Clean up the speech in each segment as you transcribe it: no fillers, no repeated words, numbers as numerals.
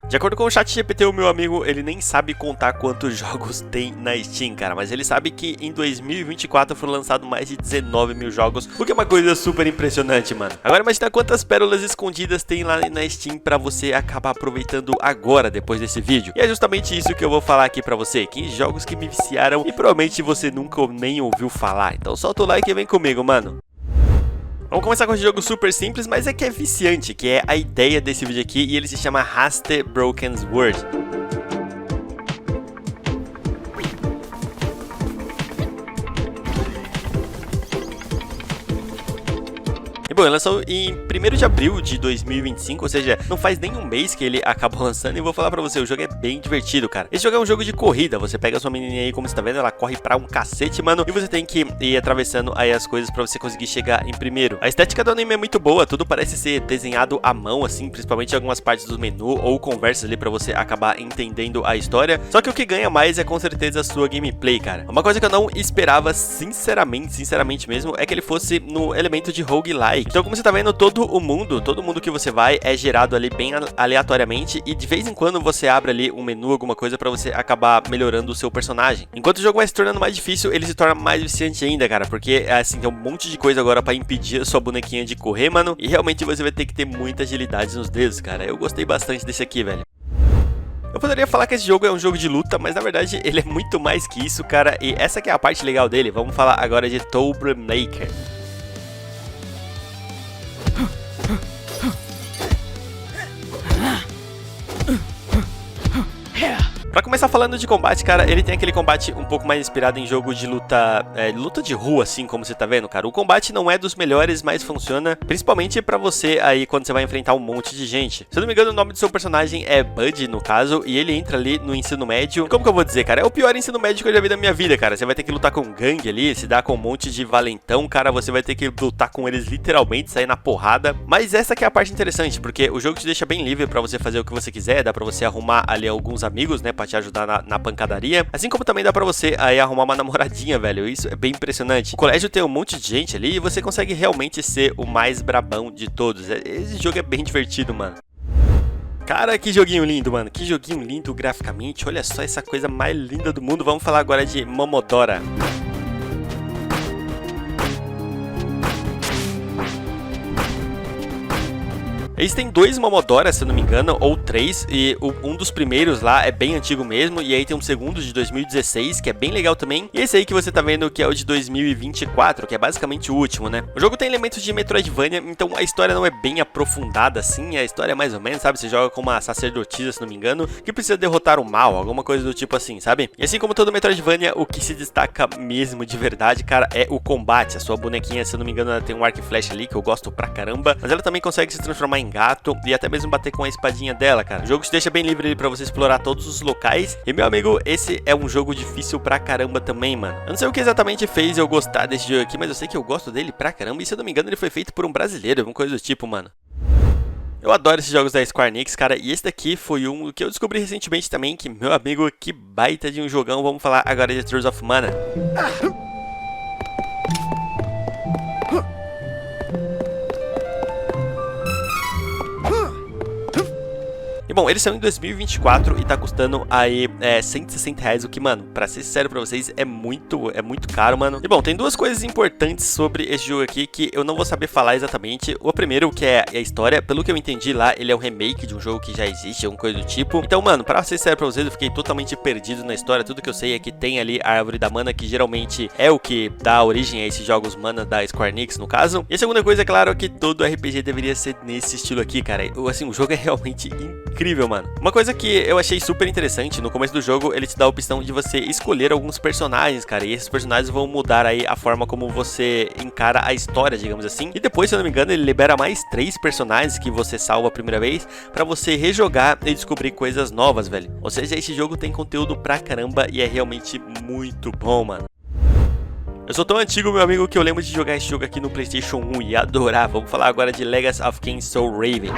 De acordo com o ChatGPT, o meu amigo, ele nem sabe contar quantos jogos tem na Steam, cara, mas ele sabe que em 2024 foram lançados mais de 19 mil jogos, o que é uma coisa super impressionante, mano. Agora imagina quantas pérolas escondidas tem lá na Steam pra você acabar aproveitando agora, depois desse vídeo. E é justamente isso que eu vou falar aqui pra você, 15 jogos que me viciaram e provavelmente você nunca nem ouviu falar. Então solta o like e vem comigo, mano. Vamos começar com um jogo super simples, mas é que é viciante, que é a ideia desse vídeo aqui, e ele se chama Haste Broken Sword. Bom, ele lançou em 1º de abril de 2025, ou seja, não faz nem um mês que ele acabou lançando, e vou falar pra você, o jogo é bem divertido, cara. Esse jogo é um jogo de corrida, você pega a sua menininha aí, como você tá vendo, ela corre pra um cacete, mano, e você tem que ir atravessando aí as coisas pra você conseguir chegar em primeiro. A estética do anime é muito boa, tudo parece ser desenhado à mão, assim, principalmente em algumas partes do menu ou conversas ali pra você acabar entendendo a história. Só que o que ganha mais é com certeza a sua gameplay, cara. Uma coisa que eu não esperava, sinceramente mesmo, é que ele fosse no elemento de roguelike. Então, como você tá vendo, todo mundo que você vai é gerado ali bem aleatoriamente, e de vez em quando você abre ali um menu, alguma coisa pra você acabar melhorando o seu personagem. Enquanto o jogo vai se tornando mais difícil, ele se torna mais viciante ainda, cara, porque assim, tem um monte de coisa agora pra impedir a sua bonequinha de correr, mano, e realmente você vai ter que ter muita agilidade nos dedos, cara. Eu gostei bastante desse aqui, velho. Eu poderia falar que esse jogo é um jogo de luta, mas na verdade ele é muito mais que isso, cara, e essa que é a parte legal dele. Vamos falar agora de Tomb Maker. Pra começar falando de combate, cara, ele tem aquele combate um pouco mais inspirado em jogo de luta, luta de rua, assim, como você tá vendo, cara. O combate não é dos melhores, mas funciona principalmente pra você aí quando você vai enfrentar um monte de gente. Se eu não me engano, o nome do seu personagem é Bud, no caso, e ele entra ali no ensino médio. Como que eu vou dizer, cara? É o pior ensino médio que eu já vi na minha vida, cara. Você vai ter que lutar com um gangue ali, se dá com um monte de valentão, cara. Você vai ter que lutar com eles literalmente, sair na porrada. Mas essa que é a parte interessante, porque o jogo te deixa bem livre pra você fazer o que você quiser. Dá pra você arrumar ali alguns amigos, né, pra te ajudar na pancadaria, assim como também dá pra você aí arrumar uma namoradinha, velho. Isso é bem impressionante. O colégio tem um monte de gente ali e você consegue realmente ser o mais brabão de todos. Esse jogo é bem divertido, mano. Cara, que joguinho lindo, mano. Que joguinho lindo graficamente. Olha só essa coisa mais linda do mundo. Vamos falar agora de Momodora. Eles têm 2 Momodora, se eu não me engano, ou 3, e um dos primeiros lá é bem antigo mesmo, e aí tem um segundo de 2016, que é bem legal também, e esse aí que você tá vendo que é o de 2024, que é basicamente o último, né? O jogo tem elementos de Metroidvania, então a história não é bem aprofundada assim, a história é mais ou menos, sabe? Você joga com uma sacerdotisa, se não me engano, que precisa derrotar o mal, alguma coisa do tipo assim, sabe? E assim como todo Metroidvania, o que se destaca mesmo de verdade, cara, é o combate. A sua bonequinha, se eu não me engano, ela tem um arco e flecha ali, que eu gosto pra caramba, mas ela também consegue se transformar em gato e até mesmo bater com a espadinha dela, cara. O jogo te deixa bem livre pra você explorar todos os locais. E, meu amigo, esse é um jogo difícil pra caramba também, mano. Eu não sei o que exatamente fez eu gostar desse jogo aqui, mas eu sei que eu gosto dele pra caramba. E, se eu não me engano, ele foi feito por um brasileiro, alguma coisa do tipo, mano. Eu adoro esses jogos da Square Enix, cara, e esse daqui foi um que eu descobri recentemente também, que, meu amigo, que baita de um jogão. Vamos falar agora de Tears of Mana. E bom, eles são em 2024 e tá custando aí R$160, o que, mano, pra ser sincero pra vocês, é muito caro, mano. E bom, tem duas coisas importantes sobre esse jogo aqui que eu não vou saber falar exatamente. O primeiro, que é a história, pelo que eu entendi lá, ele é um remake de um jogo que já existe, alguma coisa do tipo. Então, mano, pra ser sincero pra vocês, eu fiquei totalmente perdido na história. Tudo que eu sei é que tem ali a árvore da mana, que geralmente é o que dá origem a esses jogos mana da Square Enix, no caso. E a segunda coisa, é claro, que todo RPG deveria ser nesse estilo aqui, cara. Assim, o jogo é realmente incrível, mano. Uma coisa que eu achei super interessante, no começo do jogo, ele te dá a opção de você escolher alguns personagens, cara, e esses personagens vão mudar aí a forma como você encara a história, digamos assim. E depois, se eu não me engano, ele libera mais 3 personagens que você salva a primeira vez pra você rejogar e descobrir coisas novas, velho. Ou seja, esse jogo tem conteúdo pra caramba e é realmente muito bom, mano. Eu sou tão antigo, meu amigo, que eu lembro de jogar esse jogo aqui no PlayStation 1 e adorar. Vamos falar agora de Legacy of Kain Soul Raven.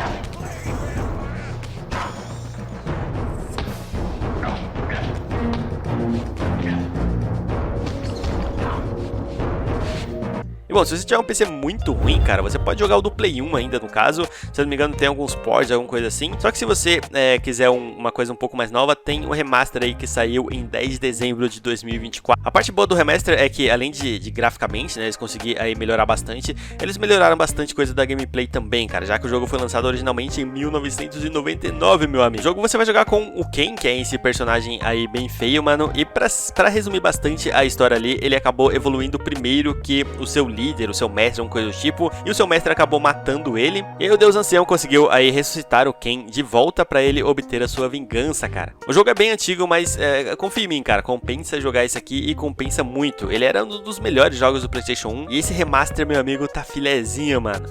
E bom, bom, se você tiver um PC muito ruim, cara, você pode jogar o do Play 1 ainda, no caso. Se eu não me engano, tem alguns ports, alguma coisa assim. Só que se você quiser uma coisa um pouco mais nova, tem um remaster aí que saiu em 10 de dezembro de 2024. A parte boa do remaster é que, além de graficamente, né, eles conseguiram aí melhorar bastante, eles melhoraram bastante coisa da gameplay também, cara, já que o jogo foi lançado originalmente em 1999, meu amigo. O jogo você vai jogar com o Ken, que é esse personagem aí bem feio, mano, e pra resumir bastante a história ali, ele acabou evoluindo primeiro que o seu líder, o seu mestre, uma coisa do tipo, e o seu mestre acabou matando ele, e aí o Deus Ancião conseguiu aí ressuscitar o Ken de volta pra ele obter a sua vingança, cara. O jogo é bem antigo, mas confia em mim, cara, compensa jogar esse aqui e compensa muito. Ele era um dos melhores jogos do PlayStation 1, e esse remaster, meu amigo, tá filezinho, mano.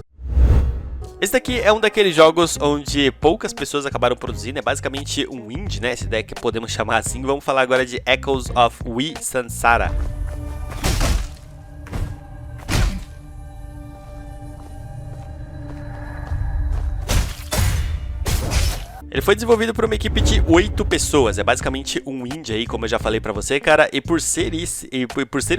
Esse daqui é um daqueles jogos onde poucas pessoas acabaram produzindo, é basicamente um indie, né, esse deck podemos chamar assim. Vamos falar agora de Echoes of We Sansara. Ele foi desenvolvido por uma equipe de 8 pessoas, é basicamente um indie aí, como eu já falei pra você, cara, e por ser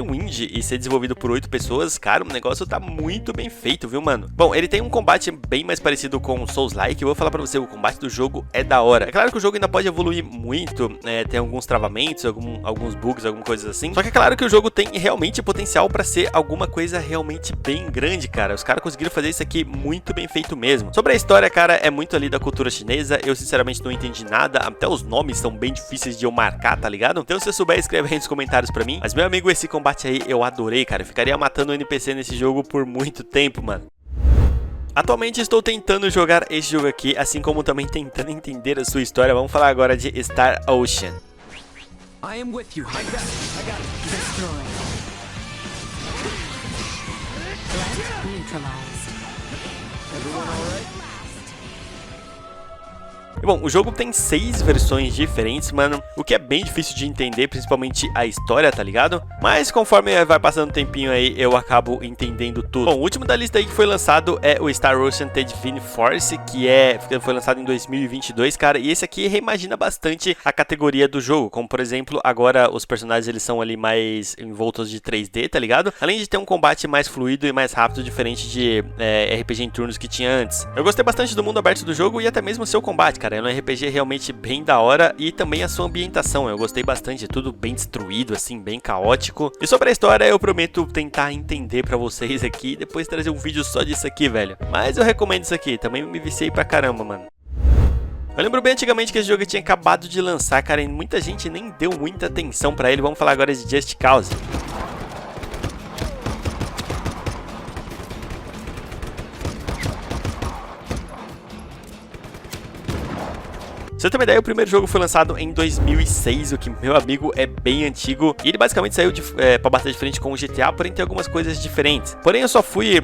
um indie e ser desenvolvido por 8 pessoas, cara, o negócio tá muito bem feito, viu, mano? Bom, ele tem um combate bem mais parecido com Souls-like, eu vou falar pra você, o combate do jogo é da hora. É claro que o jogo ainda pode evoluir muito, tem alguns travamentos, alguns bugs, alguma coisa assim, só que é claro que o jogo tem realmente potencial pra ser alguma coisa realmente bem grande, cara. Os caras conseguiram fazer isso aqui muito bem feito mesmo. Sobre a história, cara, é muito ali da cultura chinesa, eu sinceramente não entendi nada, até os nomes são bem difíceis de eu marcar, tá ligado? Então se você souber, escreve aí nos comentários pra mim. Mas meu amigo, esse combate aí eu adorei, cara, eu ficaria matando o NPC nesse jogo por muito tempo, mano. Atualmente estou tentando jogar esse jogo aqui, assim como também tentando entender a sua história. Vamos falar agora de Star Ocean. I am with you. I got it. Destroy. Let's neutralize. Everyone all right? E bom, o jogo tem 6 versões diferentes, mano, o que é bem difícil de entender, principalmente a história, tá ligado? Mas conforme vai passando um tempinho aí, eu acabo entendendo tudo. Bom, o último da lista aí que foi lançado é o Star Ocean The Divine Force, que foi lançado em 2022, cara, e esse aqui reimagina bastante a categoria do jogo, como por exemplo, agora os personagens eles são ali mais envoltos de 3D, tá ligado? Além de ter um combate mais fluido e mais rápido, diferente de RPG em turnos que tinha antes. Eu gostei bastante do mundo aberto do jogo e até mesmo o seu combate, cara. É um RPG realmente bem da hora e também a sua ambientação, eu gostei bastante, tudo bem destruído, assim, bem caótico. E sobre a história, eu prometo tentar entender pra vocês aqui e depois trazer um vídeo só disso aqui, velho. Mas eu recomendo isso aqui, também me viciei pra caramba, mano. Eu lembro bem antigamente que esse jogo tinha acabado de lançar, cara, e muita gente nem deu muita atenção pra ele. Vamos falar agora de Just Cause. Você também daí, o primeiro jogo foi lançado em 2006, o que, meu amigo, é bem antigo. E ele basicamente saiu pra bater de frente com o GTA, porém tem algumas coisas diferentes. Porém, eu só fui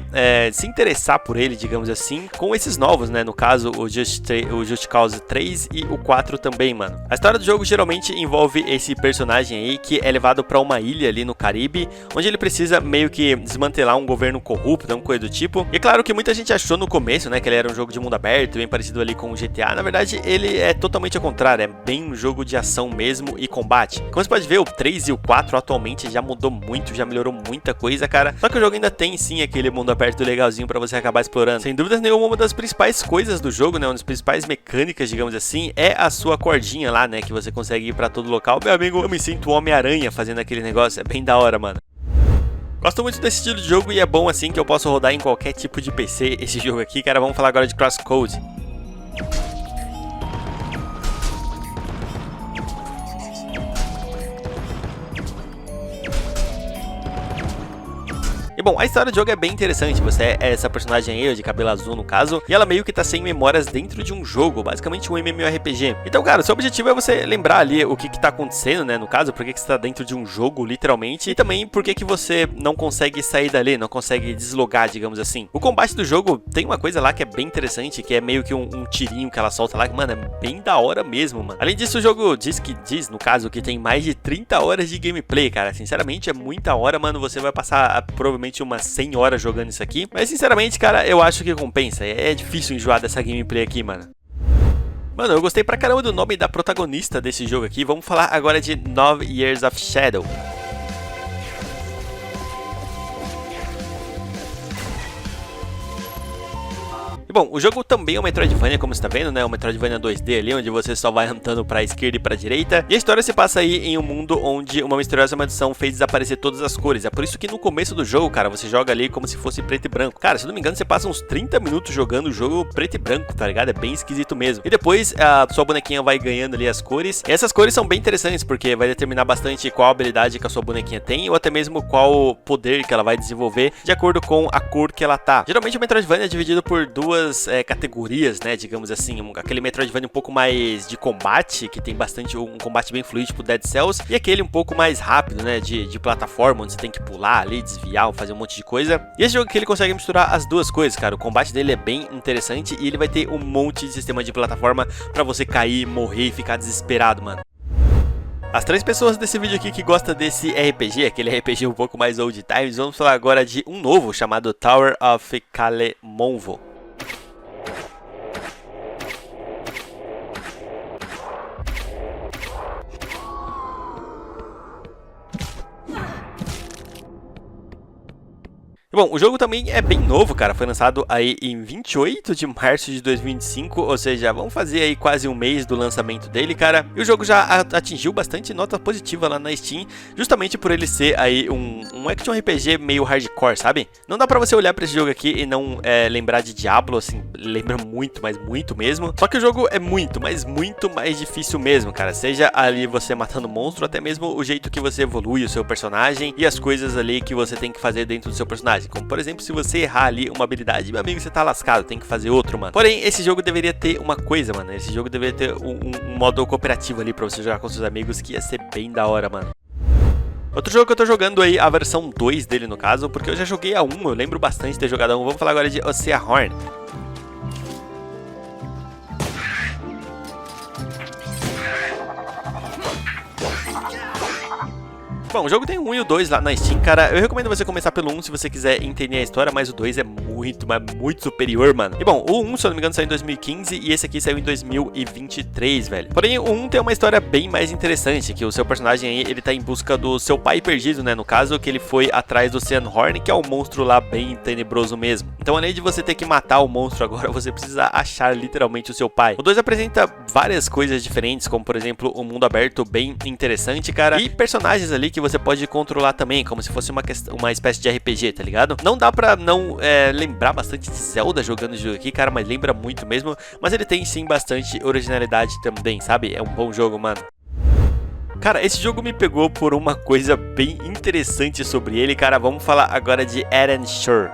se interessar por ele, digamos assim, com esses novos, né? No caso, o Just Cause 3 e o 4 também, mano. A história do jogo geralmente envolve esse personagem aí, que é levado pra uma ilha ali no Caribe, onde ele precisa meio que desmantelar um governo corrupto, uma coisa do tipo. E é claro que muita gente achou no começo, né, que ele era um jogo de mundo aberto, bem parecido ali com o GTA. Na verdade, ele é totalmente ao contrário, é bem um jogo de ação mesmo e combate. Como você pode ver, o 3 e o 4 atualmente já mudou muito, já melhorou muita coisa, cara. Só que o jogo ainda tem sim aquele mundo aberto legalzinho pra você acabar explorando. Sem dúvidas nenhuma, uma das principais coisas do jogo, né, uma das principais mecânicas, digamos assim, é a sua cordinha lá, né, que você consegue ir pra todo local. Meu amigo, eu me sinto o Homem-Aranha fazendo aquele negócio, é bem da hora, mano. Gosto muito desse estilo de jogo e é bom assim que eu posso rodar em qualquer tipo de PC esse jogo aqui, cara. Vamos falar agora de CrossCode. E bom, a história do jogo é bem interessante, você é essa personagem aí, de cabelo azul no caso, e ela meio que tá sem memórias dentro de um jogo, basicamente um MMORPG. Então, cara, o seu objetivo é você lembrar ali o que tá acontecendo, né, no caso, por que você tá dentro de um jogo, literalmente, e também por que você não consegue sair dali, não consegue deslogar, digamos assim. O combate do jogo tem uma coisa lá que é bem interessante, que é meio que um tirinho que ela solta lá, que, mano, é bem da hora mesmo, mano. Além disso, o jogo diz, no caso, que tem mais de 30 horas de gameplay, cara. Sinceramente, é muita hora, mano, você vai passar provavelmente umas 100 horas jogando isso aqui, mas sinceramente, cara, eu acho que compensa. É difícil enjoar dessa gameplay aqui, mano. Mano, eu gostei pra caramba do nome da protagonista desse jogo aqui. Vamos falar agora de 9 Years of Shadow. Bom, o jogo também é um Metroidvania, como você tá vendo, né? Um Metroidvania 2D ali, onde você só vai andando pra esquerda e pra direita. E a história se passa aí em um mundo onde uma misteriosa maldição fez desaparecer todas as cores. É por isso que no começo do jogo, cara, você joga ali como se fosse preto e branco. Cara, se eu não me engano, você passa uns 30 minutos jogando o jogo preto e branco, tá ligado? É bem esquisito mesmo. E depois a sua bonequinha vai ganhando ali as cores. E essas cores são bem interessantes, porque vai determinar bastante qual habilidade que a sua bonequinha tem, ou até mesmo qual poder que ela vai desenvolver, de acordo com a cor que ela tá. Geralmente o Metroidvania é dividido por duas categorias, né, digamos assim, aquele Metroidvania um pouco mais de combate, que tem bastante um combate bem fluido, tipo Dead Cells, e aquele um pouco mais rápido, né, de plataforma, onde você tem que pular ali, desviar, fazer um monte de coisa. E esse jogo aqui ele consegue misturar as duas coisas, cara. O combate dele é bem interessante e ele vai ter um monte de sistema de plataforma pra você cair, morrer e ficar desesperado, mano. As 3 pessoas desse vídeo aqui que gostam desse RPG, aquele RPG um pouco mais old times, vamos falar agora de um novo chamado Tower of Kalemonvo. Bom, o jogo também é bem novo, cara, foi lançado aí em 28 de março de 2025, ou seja, vamos fazer aí quase um mês do lançamento dele, cara. E o jogo já atingiu bastante nota positiva lá na Steam, justamente por ele ser aí um action RPG meio hardcore, sabe? Não dá pra você olhar pra esse jogo aqui e não lembrar de Diablo, assim, lembra muito, mas muito mesmo. Só que o jogo é muito, mas muito mais difícil mesmo, cara. Seja ali você matando monstro, até mesmo o jeito que você evolui o seu personagem e as coisas ali que você tem que fazer dentro do seu personagem. Como, por exemplo, se você errar ali uma habilidade, meu amigo, você tá lascado, tem que fazer outro, mano. Porém, esse jogo deveria ter uma coisa, mano. Esse jogo deveria ter um modo cooperativo ali pra você jogar com seus amigos, que ia ser bem da hora, mano. Outro jogo que eu tô jogando aí, a versão 2 dele no caso, porque eu já joguei a 1, eu lembro bastante de ter jogado a 1. Vamos falar agora de Oceanhorn. Bom, o jogo tem o 1 e o 2 lá na Steam, cara. Eu recomendo você começar pelo 1 se você quiser entender a história, mas o 2 é muito, mas muito superior, mano. E bom, o 1, se eu não me engano, saiu em 2015 e esse aqui saiu em 2023, velho. Porém, o 1 tem uma história bem mais interessante, que o seu personagem aí, ele tá em busca do seu pai perdido, né? No caso, que ele foi atrás do Oceanhorn, que é um monstro lá bem tenebroso mesmo. Então, além de você ter que matar o monstro agora, você precisa achar literalmente o seu pai. O 2 apresenta várias coisas diferentes, como, por exemplo, um mundo aberto bem interessante, cara. E personagens ali que você pode controlar também, como se fosse uma espécie de RPG, tá ligado? Não dá pra não lembrar bastante de Zelda jogando o jogo aqui, cara, mas lembra muito mesmo. Mas ele tem sim bastante originalidade também, sabe? É um bom jogo, mano. Cara, esse jogo me pegou por uma coisa bem interessante sobre ele, cara. Vamos falar agora de Ironshore.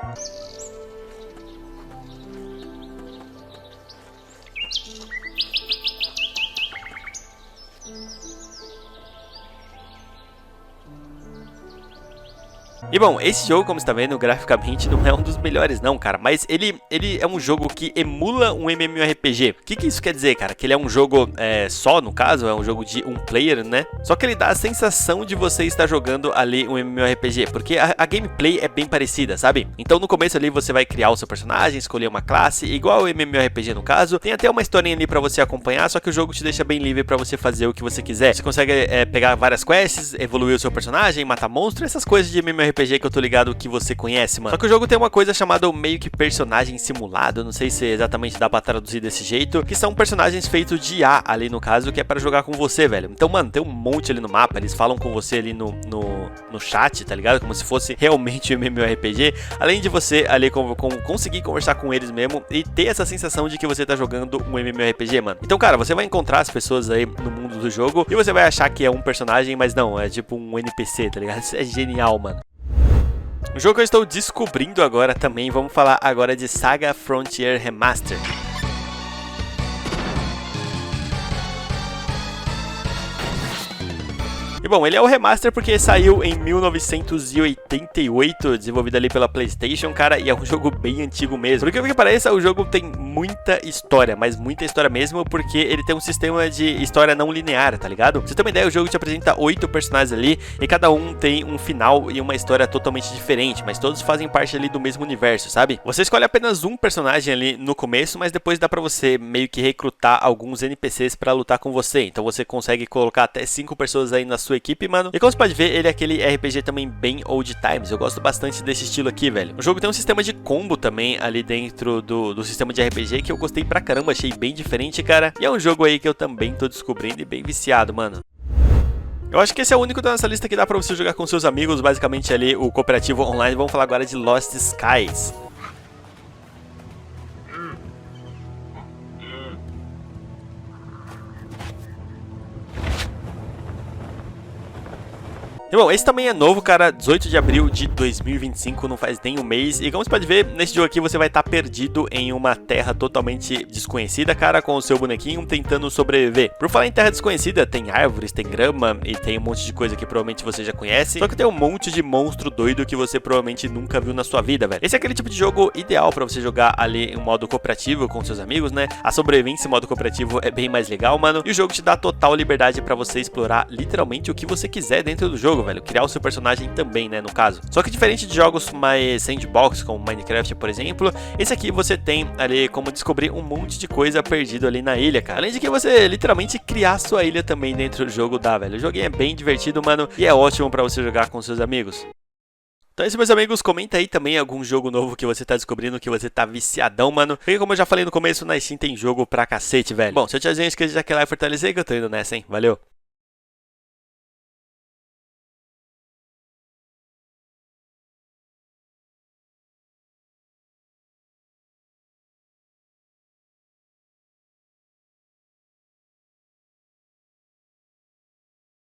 E bom, esse jogo, como você tá vendo, graficamente não é um dos melhores não, cara, mas ele é um jogo que emula um MMORPG. O que isso quer dizer, cara? Que ele é um jogo só, no caso, é um jogo de um player, né? Só que ele dá a sensação de você estar jogando ali um MMORPG, porque a gameplay é bem parecida, sabe? Então no começo ali você vai criar o seu personagem, escolher uma classe, igual o MMORPG no caso. Tem até uma historinha ali pra você acompanhar, só que o jogo te deixa bem livre pra você fazer o que você quiser. Você consegue pegar várias quests, evoluir o seu personagem, matar monstros, essas coisas de MMORPG que eu tô ligado que você conhece, mano. Só que o jogo tem uma coisa chamada meio que personagem simulado, não sei se exatamente dá pra traduzir desse jeito, que são personagens feitos de IA ali no caso, que é pra jogar com você, velho. Então, mano, tem um monte ali no mapa, eles falam com você ali no chat, tá ligado? Como se fosse realmente um MMORPG, além de você ali conseguir conversar com eles mesmo e ter essa sensação de que você tá jogando um MMORPG, mano. Então, cara, você vai encontrar as pessoas aí no mundo do jogo e você vai achar que é um personagem, mas não, é tipo um NPC, tá ligado? Isso é genial, mano. O jogo que eu estou descobrindo agora também, vamos falar agora de Saga Frontier Remaster. E bom, ele é o remaster porque saiu em 1988, desenvolvido ali pela PlayStation, cara, e é um jogo bem antigo mesmo. Porque o que pareça, o jogo tem muita história, mas muita história mesmo, porque ele tem um sistema de história não linear, tá ligado? Pra você ter uma ideia, o jogo te apresenta 8 personagens ali, e cada um tem um final e uma história totalmente diferente, mas todos fazem parte ali do mesmo universo, sabe? Você escolhe apenas um personagem ali no começo, mas depois dá pra você meio que recrutar alguns NPCs pra lutar com você, então você consegue colocar até 5 pessoas aí na sua equipe, mano. E como você pode ver, ele é aquele RPG também bem old times. Eu gosto bastante desse estilo aqui, velho. O jogo tem um sistema de combo também ali dentro do sistema de RPG que eu gostei pra caramba, achei bem diferente, cara. E é um jogo aí que eu também tô descobrindo e bem viciado, mano. Eu acho que esse é o único da nossa lista que dá pra você jogar com seus amigos, basicamente ali o cooperativo online. Vamos falar agora de Lost Skies. E bom, esse também é novo, cara, 18 de abril de 2025, não faz nem um mês. E como você pode ver, nesse jogo aqui você vai estar perdido em uma terra totalmente desconhecida, cara, com o seu bonequinho tentando sobreviver. Por falar em terra desconhecida, tem árvores, tem grama e tem um monte de coisa que provavelmente você já conhece. Só que tem um monte de monstro doido que você provavelmente nunca viu na sua vida, velho. Esse é aquele tipo de jogo ideal pra você jogar ali em modo cooperativo com seus amigos, né? A sobrevivência em modo cooperativo é bem mais legal, mano. E o jogo te dá total liberdade pra você explorar literalmente o que você quiser dentro do jogo, velho, criar o seu personagem também, né, no caso. Só que diferente de jogos mais sandbox, como Minecraft, por exemplo, esse aqui você tem ali como descobrir um monte de coisa perdido ali na ilha, cara. Além de que você literalmente criar sua ilha também dentro do jogo dá, velho. O joguinho é bem divertido, mano, e é ótimo pra você jogar com seus amigos. Então é isso, meus amigos, comenta aí também algum jogo novo que você tá descobrindo, que você tá viciadão, mano. Porque como eu já falei no começo, na Steam tem jogo pra cacete, velho. Bom, se eu te ajudo, esquece de aquele like e fortalecer que eu tô indo nessa, hein. Valeu!